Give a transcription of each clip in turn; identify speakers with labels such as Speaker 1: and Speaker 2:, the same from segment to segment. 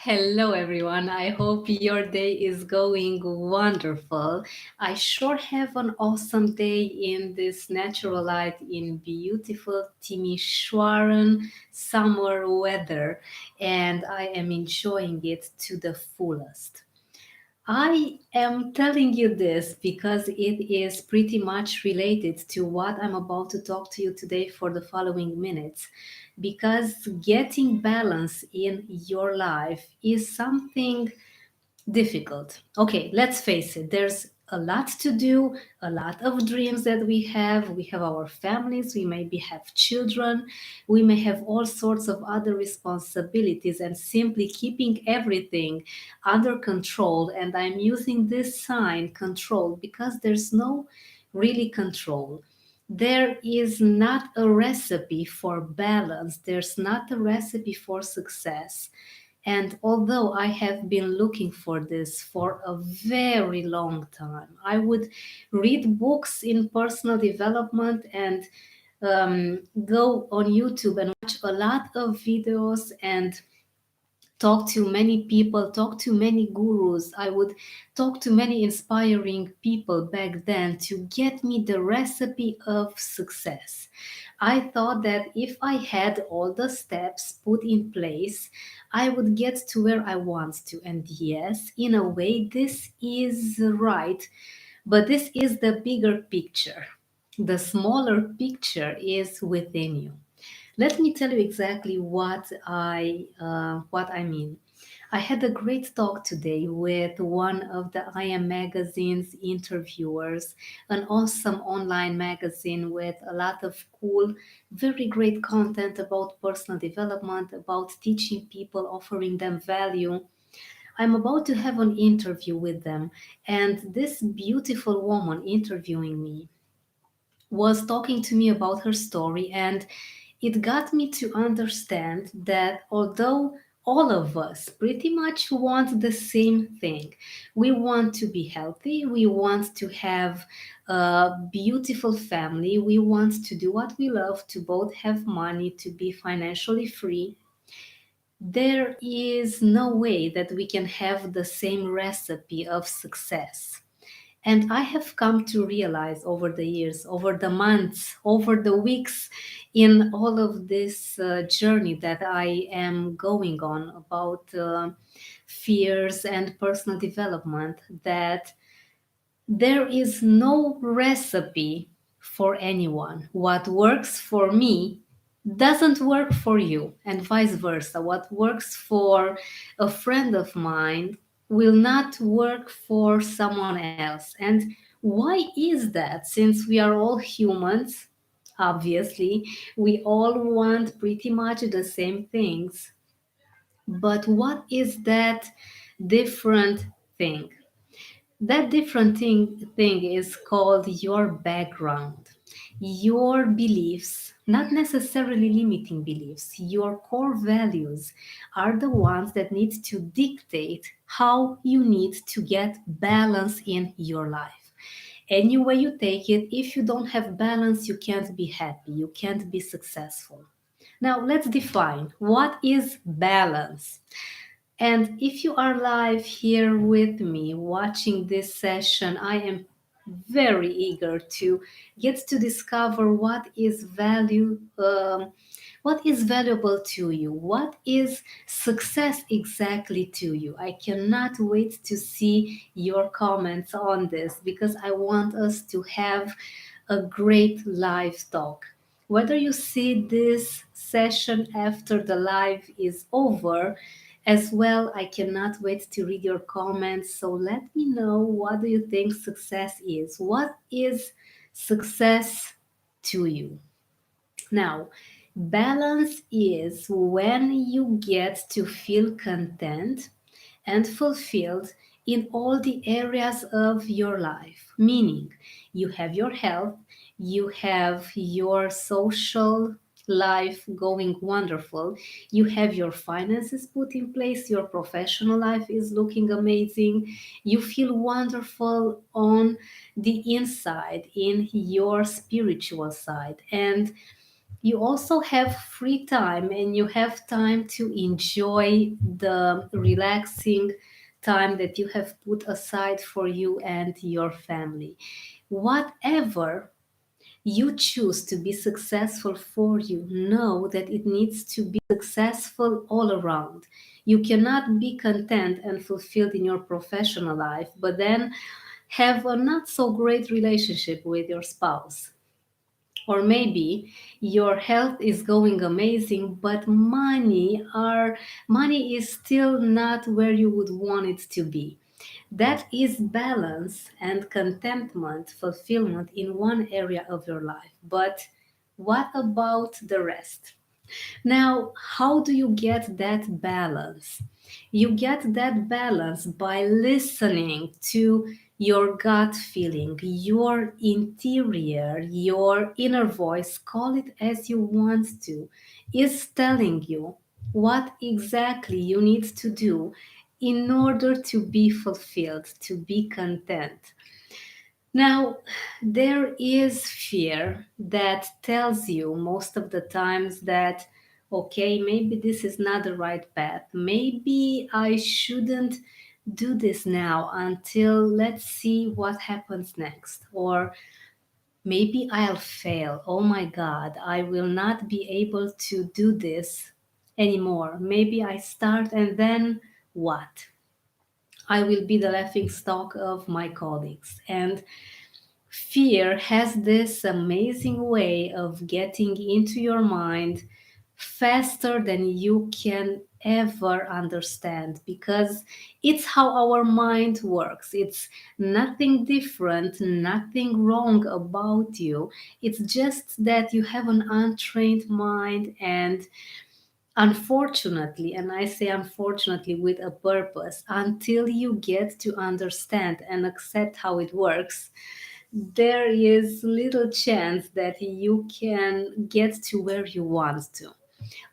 Speaker 1: Hello, everyone. I hope your day is going wonderful. I sure have an awesome day in this natural light in beautiful Timisoaran summer weather, and I am enjoying it to the fullest. I am telling you this because it is pretty much related to what I'm about to talk to you today for the following minutes. Because getting balance in your life is something difficult. Okay, let's face it, there's a lot to do, a lot of dreams that we have. We have our families, we maybe have children, we may have all sorts of other responsibilities, and simply keeping everything under control. And I'm using this sign control because there's no really control. There is not a recipe for balance, there's not a recipe for success. And although I have been looking for this for a very long time, I would read books in personal development and go on YouTube and watch a lot of videos and talk to many people, talk to many gurus. I would talk to many inspiring people back then to get me the recipe of success. I thought that if I had all the steps put in place, I would get to where I want to. And yes, in a way, this is right, but this is the bigger picture. The smaller picture is within you. Let me tell you exactly what I mean. I had a great talk today with one of the IM magazine's interviewers, an awesome online magazine with a lot of cool, very great content about personal development, about teaching people, offering them value. I'm about to have an interview with them, and this beautiful woman interviewing me was talking to me about her story, and it got me to understand that although all of us pretty much want the same thing, we want to be healthy, we want to have a beautiful family, we want to do what we love, to both have money, to be financially free. There is no way that we can have the same recipe of success. And I have come to realize over the years, over the months, over the weeks, in all of this journey that I am going on about fears and personal development, that there is no recipe for anyone. What works for me doesn't work for you, and vice versa. What works for a friend of mine will not work for someone else. And why is that? Since we are all humans, obviously, we all want pretty much the same things. But what is that different thing? That different thing is called your background, your beliefs, not necessarily limiting beliefs. Your core values are the ones that need to dictate how you need to get balance in your life. Any way you take it, if you don't have balance, you can't be happy, you can't be successful. Now, let's define what is balance. And if you are live here with me watching this session, I am very eager to get to discover what is valuable to you, what is success exactly to you. I cannot wait to see your comments on this because I want us to have a great live talk. Whether you see this session after the live is over, as well, I cannot wait to read your comments. So let me know, what do you think success is? What is success to you? Now, balance is when you get to feel content and fulfilled in all the areas of your life, meaning you have your health, you have your social life going wonderful, you have your finances put in place, your professional life is looking amazing, you feel wonderful on the inside, in your spiritual side, and you also have free time and you have time to enjoy the relaxing time that you have put aside for you and your family. Whatever you choose to be successful for you, know that it needs to be successful all around. You cannot be content and fulfilled in your professional life, but then have a not so great relationship with your spouse. Or maybe your health is going amazing, but money is still not where you would want it to be. That is balance and contentment, fulfillment in one area of your life. But what about the rest? Now, how do you get that balance? You get that balance by listening to your gut feeling, your interior, your inner voice, call it as you want to, is telling you what exactly you need to do in order to be fulfilled, to be content. Now, there is fear that tells you most of the times that, okay, maybe this is not the right path. Maybe I shouldn't do this now until let's see what happens next. Or maybe I'll fail. Oh my God, I will not be able to do this anymore. Maybe I start and then what? I will be the laughing stock of my colleagues. And fear has this amazing way of getting into your mind faster than you can ever understand, because it's how our mind works. It's nothing different, nothing wrong about you. It's just that you have an untrained mind, and unfortunately, and I say unfortunately with a purpose, until you get to understand and accept how it works, there is little chance that you can get to where you want to.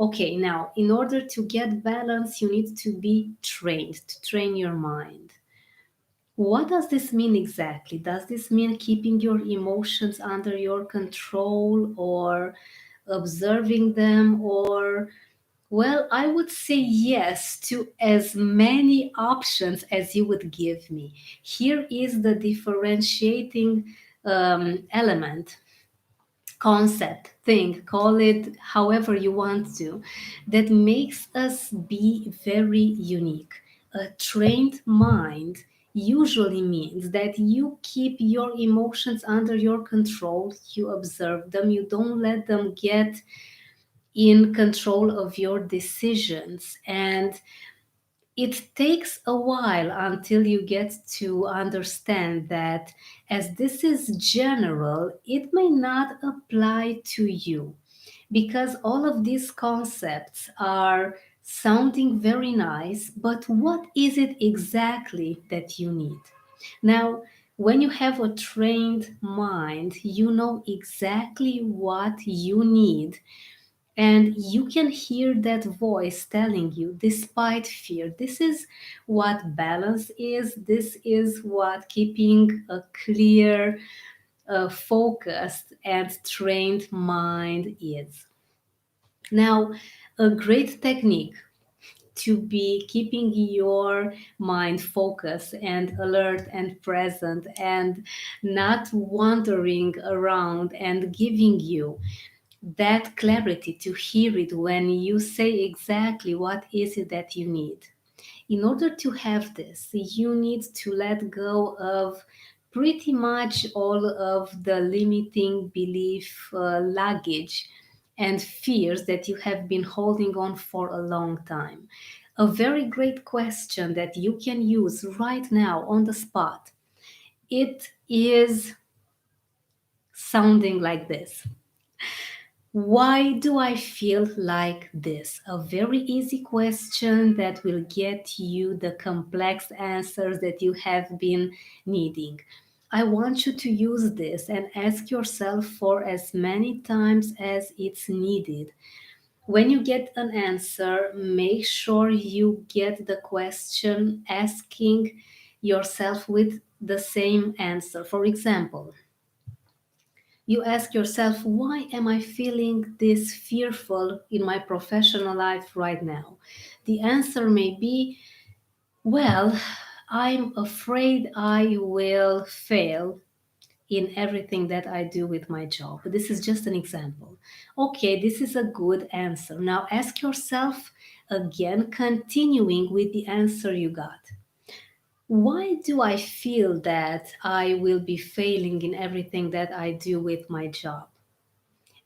Speaker 1: Okay, now, in order to get balance, you need to be trained, to train your mind. What does this mean exactly? Does this mean keeping your emotions under your control, or observing them, or, well, I would say yes to as many options as you would give me. Here is the differentiating element, concept, thing, call it however you want to, that makes us be very unique. A trained mind usually means that you keep your emotions under your control, you observe them, you don't let them get in control of your decisions. And it takes a while until you get to understand that, as this is general, it may not apply to you, because all of these concepts are sounding very nice, but what is it exactly that you need? Now, when you have a trained mind, you know exactly what you need, and you can hear that voice telling you, despite fear, this is what balance is, this is what keeping a clear, focused, and trained mind is. Now, a great technique to be keeping your mind focused and alert and present and not wandering around, and giving you that clarity to hear it when you say exactly what is it that you need. In order to have this, you need to let go of pretty much all of the limiting belief, luggage, and fears that you have been holding on for a long time. A very great question that you can use right now on the spot. It is sounding like this: why do I feel like this? A very easy question that will get you the complex answers that you have been needing. I want you to use this and ask yourself for as many times as it's needed. When you get an answer, make sure you get the question asking yourself with the same answer. For example, You ask yourself, why am I feeling this fearful in my professional life right now? The answer may be, well, I'm afraid I will fail in everything that I do with my job. This is just an example. Okay, this is a good answer. Now ask yourself again, continuing with the answer you got. Why do I feel that I will be failing in everything that I do with my job?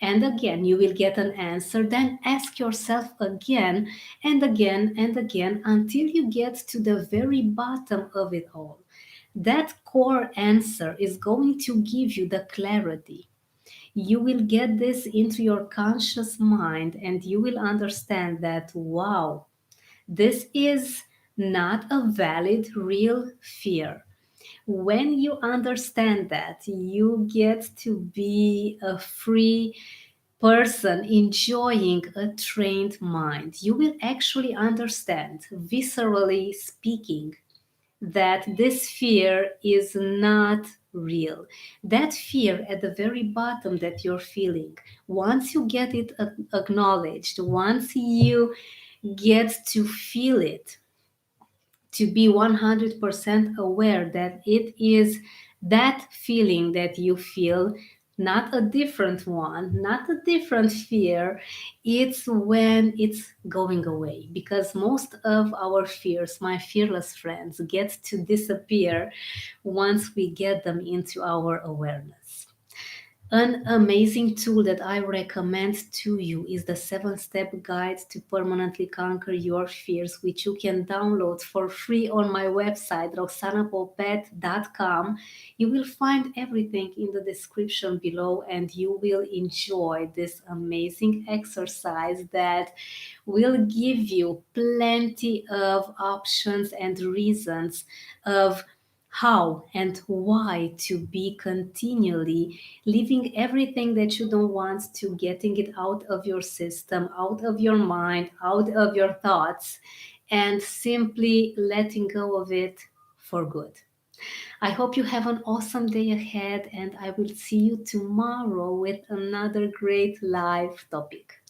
Speaker 1: And again, you will get an answer. Then ask yourself again and again and again until you get to the very bottom of it all. That core answer is going to give you the clarity. You will get this into your conscious mind and you will understand that, wow, this is not a valid, real fear. When you understand that, you get to be a free person enjoying a trained mind. You will actually understand, viscerally speaking, that this fear is not real. That fear at the very bottom that you're feeling, once you get it acknowledged, once you get to feel it, to be 100% aware that it is that feeling that you feel, not a different one, not a different fear. It's when it's going away. Because most of our fears, my fearless friends, get to disappear once we get them into our awareness. An amazing tool that I recommend to you is the 7-step guide to permanently conquer your fears, which you can download for free on my website, roxanapopet.com. You will find everything in the description below, and you will enjoy this amazing exercise that will give you plenty of options and reasons of how and why to be continually leaving everything that you don't want, to getting it out of your system, out of your mind, out of your thoughts, and simply letting go of it for good. I hope you have an awesome day ahead, and I will see you tomorrow with another great live topic.